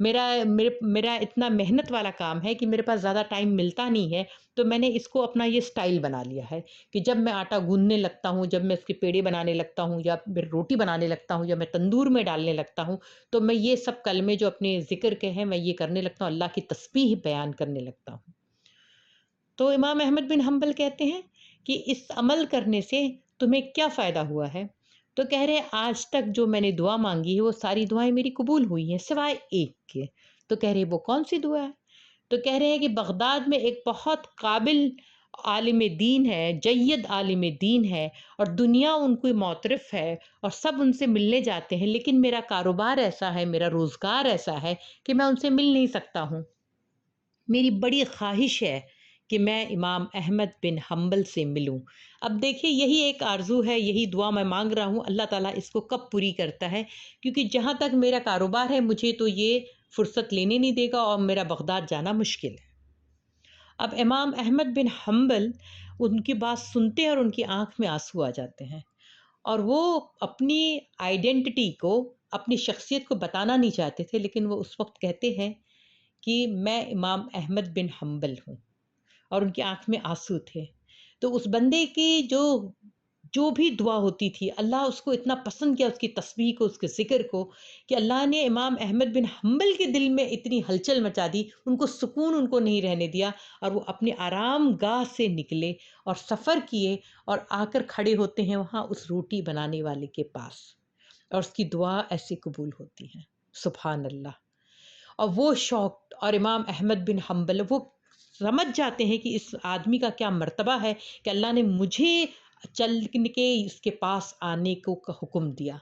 میرا اتنا محنت والا کام ہے کہ میرے پاس زیادہ ٹائم ملتا نہیں ہے، تو میں نے اس کو اپنا یہ سٹائل بنا لیا ہے کہ جب میں آٹا گوندنے لگتا ہوں، جب میں اس کے پیڑے بنانے لگتا ہوں، یا پھر روٹی بنانے لگتا ہوں، یا میں تندور میں ڈالنے لگتا ہوں، تو میں یہ سب کلمے جو اپنے ذکر کے ہیں میں یہ کرنے لگتا ہوں، اللہ کی تسبیح بیان کرنے لگتا ہوں۔ تو امام احمد بن حنبل کہتے ہیں کہ اس عمل کرنے سے تمہیں کیا فائدہ ہوا ہے؟ تو کہہ رہے ہیں آج تک جو میں نے دعا مانگی ہے وہ ساری دعائیں میری قبول ہوئی ہیں سوائے ایک کے۔ تو کہہ رہے وہ کون سی دعا ہے؟ تو کہہ رہے ہیں کہ بغداد میں ایک بہت قابل عالم دین ہے، جید عالم دین ہے، اور دنیا ان کو معترف ہے اور سب ان سے ملنے جاتے ہیں، لیکن میرا کاروبار ایسا ہے، میرا روزگار ایسا ہے کہ میں ان سے مل نہیں سکتا ہوں۔ میری بڑی خواہش ہے کہ میں امام احمد بن حنبل سے ملوں۔ اب دیکھیے یہی ایک آرزو ہے، یہی دعا میں مانگ رہا ہوں، اللہ تعالیٰ اس کو کب پوری کرتا ہے، کیونکہ جہاں تک میرا کاروبار ہے مجھے تو یہ فرصت لینے نہیں دے گا اور میرا بغداد جانا مشکل ہے۔ اب امام احمد بن حنبل ان کی بات سنتے ہیں اور ان کی آنکھ میں آنسو آ جاتے ہیں، اور وہ اپنی آئیڈینٹی کو، اپنی شخصیت کو بتانا نہیں چاہتے تھے، لیکن وہ اس وقت کہتے ہیں کہ میں امام احمد بن حنبل ہوں، اور ان کی آنکھ میں آنسو تھے۔ تو اس بندے کی جو بھی دعا ہوتی تھی اللہ اس کو اتنا پسند کیا، اس کی تسبیح کو، اس کے ذکر کو، کہ اللہ نے امام احمد بن حنبل کے دل میں اتنی ہلچل مچا دی، ان کو سکون ان کو نہیں رہنے دیا، اور وہ اپنے آرام گاہ سے نکلے اور سفر کیے اور آ کر کھڑے ہوتے ہیں وہاں اس روٹی بنانے والے کے پاس، اور اس کی دعا ایسے قبول ہوتی ہے۔ سبحان اللہ۔ اور وہ شوق، اور امام احمد بن حنبل وہ سمجھ جاتے ہیں کہ اس آدمی کا کیا مرتبہ ہے کہ اللہ نے مجھے چل کے اس کے پاس آنے کو حکم دیا۔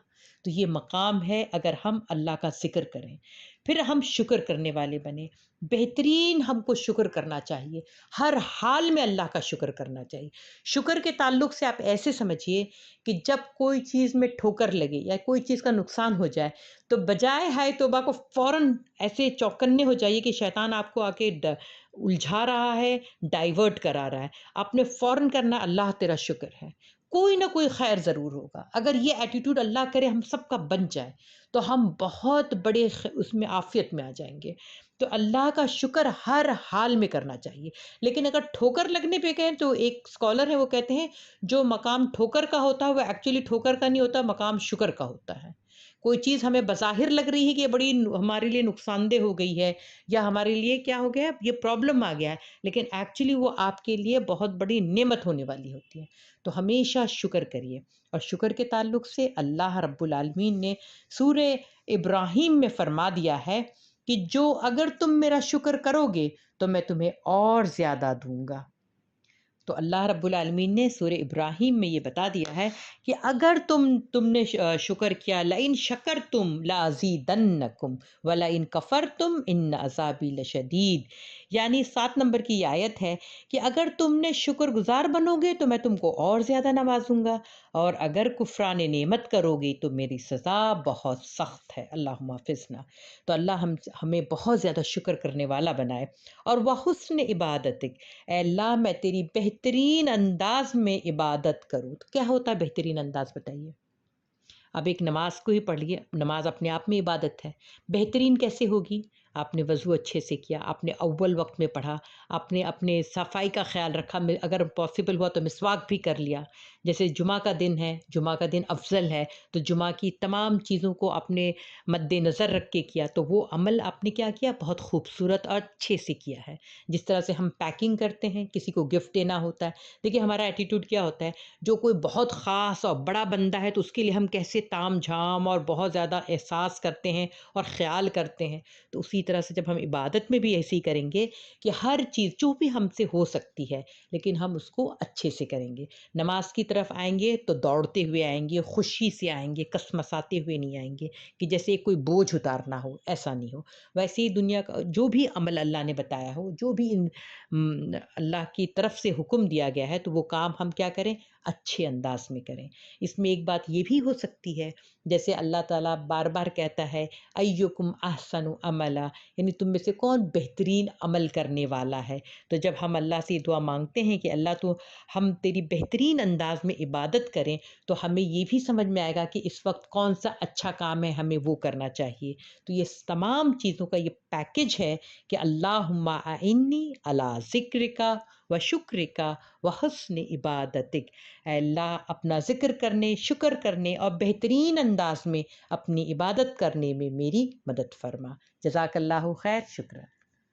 تو یہ مقام ہے اگر ہم اللہ کا ذکر کریں، پھر ہم شکر کرنے والے بنیں۔ بہترین ہم کو شکر کرنا چاہیے، ہر حال میں اللہ کا شکر کرنا چاہیے۔ شکر کے تعلق سے آپ ایسے سمجھیے کہ جب کوئی چیز میں ٹھوکر لگے یا کوئی چیز کا نقصان ہو جائے تو بجائے ہائے توبہ کو فوراً ایسے چوکنے ہو جائیے کہ شیطان آپ کو آ کے الجھا رہا ہے، ڈائیورٹ کرا رہا ہے، آپ نے فوراً کرنا اللہ تیرا شکر ہے، کوئی نہ کوئی خیر ضرور ہوگا۔ اگر یہ ایٹیٹیوڈ اللہ کرے ہم سب کا بن جائے تو ہم بہت بڑے اس میں عافیت میں آ جائیں گے۔ تو اللہ کا شکر ہر حال میں کرنا چاہیے، لیکن اگر ٹھوکر لگنے پہ کہیں تو ایک اسکالر ہے وہ کہتے ہیں جو مقام ٹھوکر کا ہوتا ہے وہ ایکچولی ٹھوکر کا نہیں ہوتا، مقام شکر کا ہوتا ہے۔ کوئی چیز ہمیں بظاہر لگ رہی ہے کہ یہ بڑی ہمارے لیے نقصان دہ ہو گئی ہے یا ہمارے لیے کیا ہو گیا ہے، یہ پرابلم آ گیا ہے، لیکن ایکچولی وہ آپ کے لیے بہت بڑی نعمت ہونے والی ہوتی ہے۔ تو ہمیشہ شکر کریے۔ اور شکر کے تعلق سے اللہ رب العالمین نے سورہ ابراہیم میں فرما دیا ہے کہ جو اگر تم میرا شکر کرو گے تو میں تمہیں اور زیادہ دوں گا۔ تو اللہ رب العالمین نے سورہ ابراہیم میں یہ بتا دیا ہے کہ اگر تم نے شکر کیا، لئن شکرتم لازیدنکم ولئن کفرتم ان عذابی لشدید، یعنی 7 نمبر کی یہ آیت ہے کہ اگر تم نے شکر گزار بنو گے تو میں تم کو اور زیادہ نوازوں گا، اور اگر کفران نعمت کرو گے تو میری سزا بہت سخت ہے۔ اللہم حافظنا۔ تو اللہ ہمیں بہت زیادہ شکر کرنے والا بنائے۔ اور وحسن عبادتک، اے اللہ میں تیری بہترین انداز میں عبادت کروں۔ تو کیا ہوتا ہے بہترین انداز بتائیے؟ اب ایک نماز کو ہی پڑھ لیے، نماز اپنے آپ میں عبادت ہے، بہترین کیسے ہوگی؟ آپ نے وضو اچھے سے کیا، آپ نے اول وقت میں پڑھا، آپ نے اپنے صفائی کا خیال رکھا، اگر پاسبل ہوا تو مسواک بھی کر لیا۔ جیسے جمعہ کا دن ہے، جمعہ کا دن افضل ہے، تو جمعہ کی تمام چیزوں کو اپنے مد نظر رکھ کے کیا، تو وہ عمل آپ نے کیا کیا؟ بہت خوبصورت اور اچھے سے کیا ہے۔ جس طرح سے ہم پیکنگ کرتے ہیں، کسی کو گفٹ دینا ہوتا ہے، دیکھیے ہمارا ایٹیٹیوڈ کیا ہوتا ہے، جو کوئی بہت خاص اور بڑا بندہ ہے تو اس کے لیے ہم کیسے تام جھام اور بہت زیادہ احساس کرتے ہیں اور خیال کرتے ہیں۔ تو اسی طرح سے جب ہم عبادت میں بھی ایسے ہی کریں گے کہ ہر چیز جو بھی ہم سے ہو سکتی ہے لیکن ہم اس کو اچھے سے کریں گے۔ نماز کی طرف آئیں گے تو دوڑتے ہوئے آئیں گے، خوشی سے آئیں گے، کسمساتے ہوئے نہیں آئیں گے کہ جیسے کوئی بوجھ اتارنا ہو، ایسا نہیں ہو۔ ویسے ہی دنیا کا جو بھی عمل اللہ نے بتایا ہو، جو بھی اللہ کی طرف سے حکم دیا گیا ہے تو وہ کام ہم کیا کریں؟ اچھے انداز میں کریں۔ اس میں ایک بات یہ بھی ہو سکتی ہے، جیسے اللہ تعالیٰ بار بار کہتا ہے ایکم احسن عملا، یعنی تم میں سے کون بہترین عمل کرنے والا ہے۔ تو جب ہم اللہ سے دعا مانگتے ہیں کہ اللہ تو ہم تیری بہترین انداز میں عبادت کریں، تو ہمیں یہ بھی سمجھ میں آئے گا کہ اس وقت کون سا اچھا کام ہے، ہمیں وہ کرنا چاہیے۔ تو یہ تمام چیزوں کا یہ پیکج ہے کہ اللہم اعنی علی ذکرک و شکرک و حسن عبادتک، اے اللہ اپنا ذکر کرنے، شکر کرنے اور بہترین انداز میں اپنی عبادت کرنے میں میری مدد فرما۔ جزاک اللہ خیر، شکریہ۔